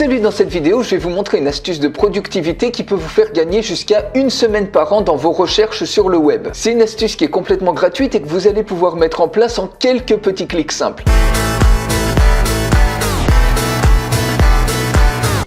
Salut, dans cette vidéo, je vais vous montrer une astuce de productivité qui peut vous faire gagner jusqu'à une semaine par an dans vos recherches sur le web. C'est une astuce qui est complètement gratuite et que vous allez pouvoir mettre en place en quelques petits clics simples.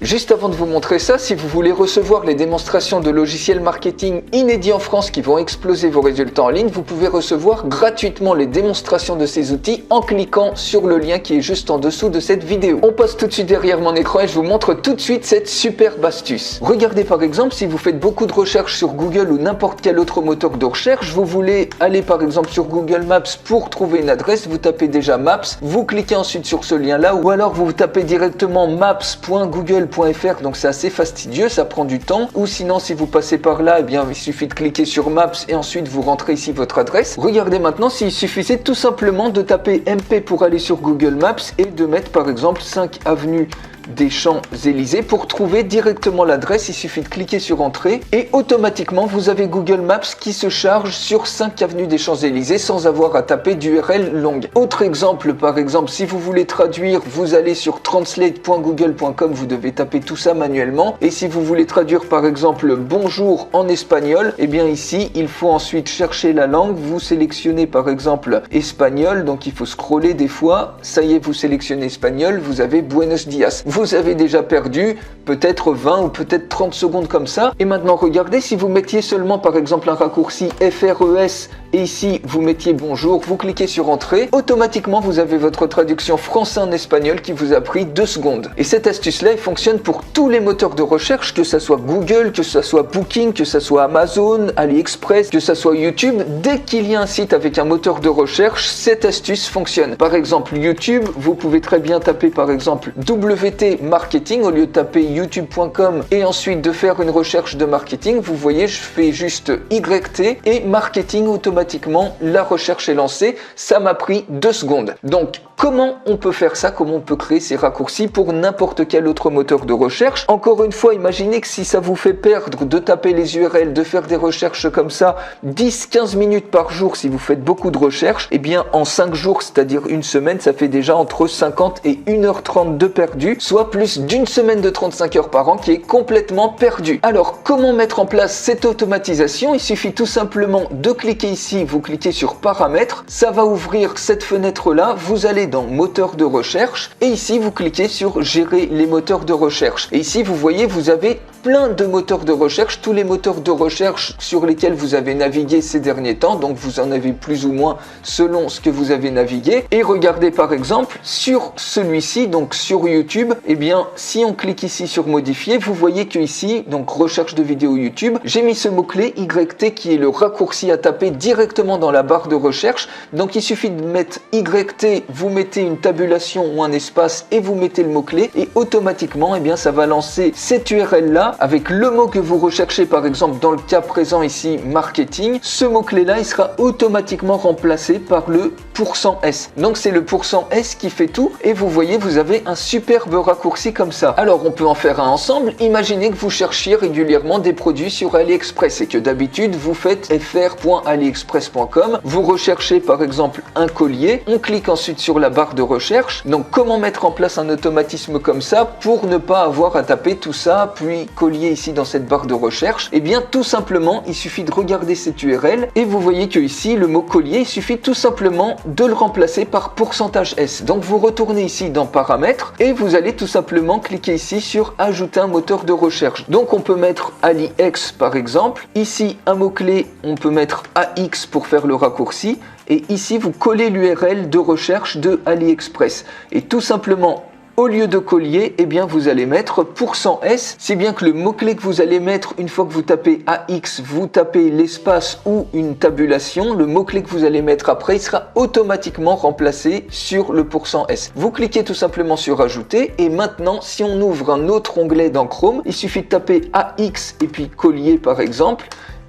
Juste avant de vous montrer ça, si vous voulez recevoir les démonstrations de logiciels marketing inédits en France qui vont exploser vos résultats en ligne, vous pouvez recevoir gratuitement les démonstrations de ces outils en cliquant sur le lien qui est juste en dessous de cette vidéo. On passe tout de suite derrière mon écran et je vous montre tout de suite cette superbe astuce. Regardez par exemple, si vous faites beaucoup de recherches sur Google ou n'importe quel autre moteur de recherche, vous voulez aller par exemple sur Google Maps pour trouver une adresse, vous tapez déjà Maps, vous cliquez ensuite sur ce lien là ou alors vous tapez directement maps.google.fr. Donc c'est assez fastidieux, ça prend du temps. Ou sinon, si vous passez par là, eh bien, il suffit de cliquer sur Maps et ensuite vous rentrez ici votre adresse. Regardez maintenant s'il suffisait tout simplement de taper MP pour aller sur Google Maps et de mettre par exemple 5 avenues des Champs-Élysées pour trouver directement l'adresse. Il suffit de cliquer sur Entrée et automatiquement vous avez Google Maps qui se charge sur 5 avenues des Champs-Élysées sans avoir à taper d'URL longue. Autre exemple, par exemple, si vous voulez traduire, vous allez sur translate.google.com, vous devez taper tout ça manuellement. Et si vous voulez traduire par exemple bonjour en espagnol, et bien ici il faut ensuite chercher la langue. Vous sélectionnez par exemple espagnol, donc il faut scroller des fois. Ça y est, vous sélectionnez espagnol, vous avez Buenos Dias. Vous avez déjà perdu peut-être 20 ou peut-être 30 secondes comme ça. Et maintenant, regardez, si vous mettiez seulement par exemple un raccourci FRES et ici vous mettiez bonjour, vous cliquez sur Entrée, automatiquement vous avez votre traduction français en espagnol qui vous a pris 2 secondes. Et cette astuce-là, elle fonctionne pour tous les moteurs de recherche, que ça soit Google, que ça soit Booking, que ça soit Amazon, AliExpress, que ça soit YouTube. Dès qu'il y a un site avec un moteur de recherche, cette astuce fonctionne. Par exemple, YouTube, vous pouvez très bien taper par exemple WT marketing au lieu de taper youtube.com et ensuite de faire une recherche de marketing. Vous voyez, je fais juste YT et marketing, automatiquement la recherche est lancée. Ça m'a pris 2 secondes. Donc comment on peut faire ça? Comment on peut créer ces raccourcis pour n'importe quel autre moteur de recherche? Encore une fois, imaginez que si ça vous fait perdre de taper les URL, de faire des recherches comme ça 10-15 minutes par jour si vous faites beaucoup de recherches, et bien en 5 jours, c'est-à-dire une semaine, ça fait déjà entre 50 et 1h30 de perdu, soit plus d'une semaine de 35 heures par an qui est complètement perdue. Alors comment mettre en place cette automatisation? Il suffit tout simplement de cliquer ici, vous cliquez sur paramètres, ça va ouvrir cette fenêtre là, vous allez dans moteur de recherche et ici vous cliquez sur gérer les moteurs de recherche. Et ici vous voyez, vous avez plein de moteurs de recherche, tous les moteurs de recherche sur lesquels vous avez navigué ces derniers temps, donc vous en avez plus ou moins selon ce que vous avez navigué. Et regardez par exemple sur celui-ci, donc sur YouTube, et bien si on clique ici sur modifier, vous voyez que ici, donc recherche de vidéo YouTube, j'ai mis ce mot-clé YT qui est le raccourci à taper directement dans la barre de recherche. Donc il suffit de mettre YT, vous mettez une tabulation ou un espace et vous mettez le mot-clé et automatiquement, et bien ça va lancer cette URL là avec le mot que vous recherchez. Par exemple, dans le cas présent ici, marketing, ce mot-clé là, il sera automatiquement remplacé par le %S. Donc c'est le %S qui fait tout et vous voyez, vous avez un superbe raccourci comme ça. Alors on peut en faire un ensemble. Imaginez que vous cherchiez régulièrement des produits sur AliExpress et que d'habitude vous faites fr.aliexpress.com, vous recherchez par exemple un collier, on clique ensuite sur la barre de recherche. Donc comment mettre en place un automatisme comme ça pour ne pas avoir à taper tout ça puis collier ici dans cette barre de recherche? Et bien tout simplement, il suffit de regarder cette URL et vous voyez que ici le mot collier, il suffit tout simplement de le remplacer par %S. Donc vous retournez ici dans paramètres et vous allez tout simplement cliquer ici sur ajouter un moteur de recherche. Donc on peut mettre AliEx par exemple, ici un mot-clé, on peut mettre AX pour faire le raccourci et ici vous collez l'URL de recherche de AliExpress et tout simplement au lieu de collier, eh bien vous allez mettre %S, si bien que le mot-clé que vous allez mettre une fois que vous tapez AX, vous tapez l'espace ou une tabulation, le mot-clé que vous allez mettre après, il sera automatiquement remplacé sur le %S. Vous cliquez tout simplement sur ajouter et maintenant si on ouvre un autre onglet dans Chrome, il suffit de taper AX et puis collier par exemple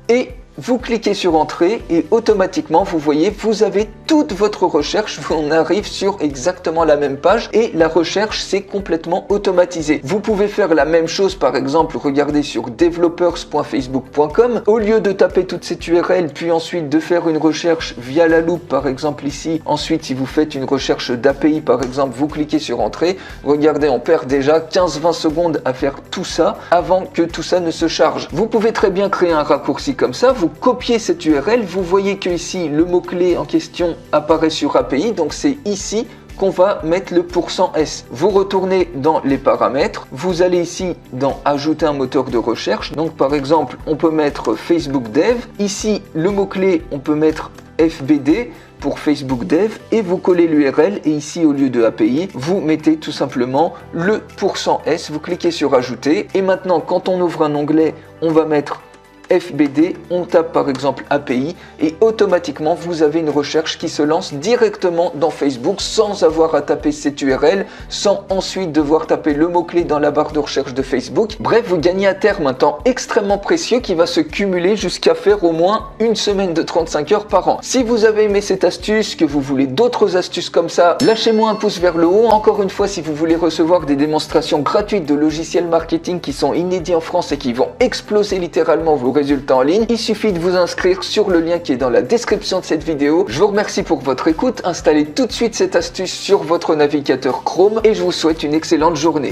et vous cliquez sur entrée et automatiquement vous voyez, vous avez toute votre recherche, on arrive sur exactement la même page et la recherche c'est complètement automatisé. Vous pouvez faire la même chose, par exemple, regardez sur developers.facebook.com. Au lieu de taper toute cette URL, puis ensuite de faire une recherche via la loupe, par exemple ici, ensuite si vous faites une recherche d'API, par exemple, vous cliquez sur Entrée. Regardez, on perd déjà 15-20 secondes à faire tout ça avant que tout ça ne se charge. Vous pouvez très bien créer un raccourci comme ça, vous copiez cette URL, vous voyez que ici le mot-clé en question apparaît sur API, donc c'est ici qu'on va mettre le %S. Vous retournez dans les paramètres, vous allez ici dans ajouter un moteur de recherche, donc par exemple on peut mettre Facebook Dev, ici le mot-clé on peut mettre FBD pour Facebook Dev et vous collez l'URL et ici au lieu de API vous mettez tout simplement le %S, vous cliquez sur ajouter et maintenant quand on ouvre un onglet on va mettre FBD, on tape par exemple API et automatiquement vous avez une recherche qui se lance directement dans Facebook sans avoir à taper cette URL, sans ensuite devoir taper le mot-clé dans la barre de recherche de Facebook. Bref, vous gagnez à terme un temps extrêmement précieux qui va se cumuler jusqu'à faire au moins une semaine de 35 heures par an. Si vous avez aimé cette astuce, que vous voulez d'autres astuces comme ça, lâchez-moi un pouce vers le haut. Encore une fois, si vous voulez recevoir des démonstrations gratuites de logiciels marketing qui sont inédits en France et qui vont exploser littéralement vos résultats en ligne, il suffit de vous inscrire sur le lien qui est dans la description de cette vidéo. Je vous remercie pour votre écoute, installez tout de suite cette astuce sur votre navigateur Chrome et je vous souhaite une excellente journée.